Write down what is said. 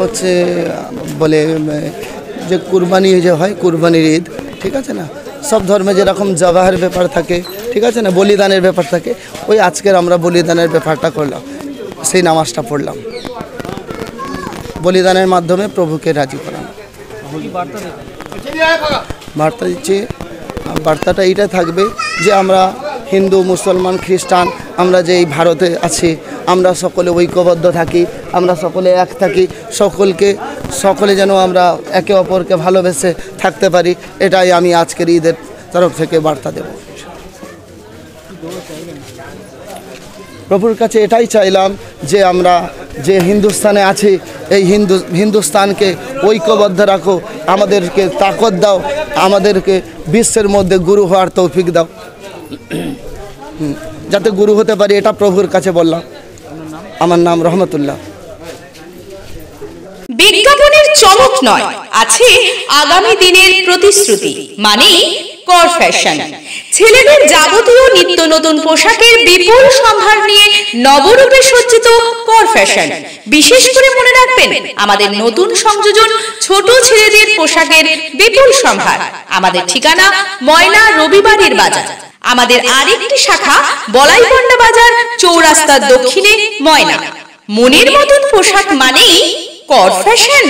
হচ্ছে বলে যে কুরবানি যে হয় কুরবানির ঈদ, ঠিক আছে না, সব ধর্মে যেরকম জবাহের ব্যাপার থাকে, ঠিক আছে না, বলিদানের ব্যাপার থাকে, ওই আজকের আমরা বলিদানের ব্যাপারটা করলাম, সেই নামাজটা পড়লাম, বলিদানের মাধ্যমে প্রভুকে রাজি করানো। বার্তা দিচ্ছি, বার্তাটা এইটা থাকবে যে আমরা হিন্দু, মুসলমান, খ্রিস্টান, আমরা যে এই ভারতে আছি, আমরা সকলে ঐক্যবদ্ধ থাকি, আমরা সকলে এক থাকি, সকলে যেন আমরা একে অপরকে ভালোবেসে থাকতে পারি, এটাই আমি আজকের ঈদের তরফ থেকে বার্তা দেব। প্রভুর কাছে এটাই চাইলাম যে আমরা যে হিন্দুস্তানে আছি, এই হিন্দুস্তানকে ঐক্যবদ্ধ রাখো, আমাদেরকে তাকত দাও, আমাদেরকে বিশ্বের মধ্যে গুরু হওয়ার তৌফিক দাও, যাতে গুরু হতে পারি, এটা প্রভুর কাছে বললাম। আমার নাম রহমতুল্লাহ। বিজ্ঞাপনের চমক নয়, আছে আগামী দিনের প্রতিশ্রুতি, মানে কর ফ্যাশন। ছেলেদের যাবতীয় নিত্য নতুন পোশাকের বিপুল সম্ভার নিয়ে নবরূপে সজ্জিত কর ফ্যাশন। বিশেষ করে মনে রাখবেন, আমাদের নতুন সংযোজন ছোট ছেলেদের পোশাকের বিপুল সম্ভার। আমাদের ঠিকানা ময়না রবিবারের বাজার। আমাদের আরেকটি শাখা বলাইপন্ডা বাজার, চৌরাস্তার দক্ষিণে ময়না। মনের মতন পোশাক মানেই কর ফ্যাশন।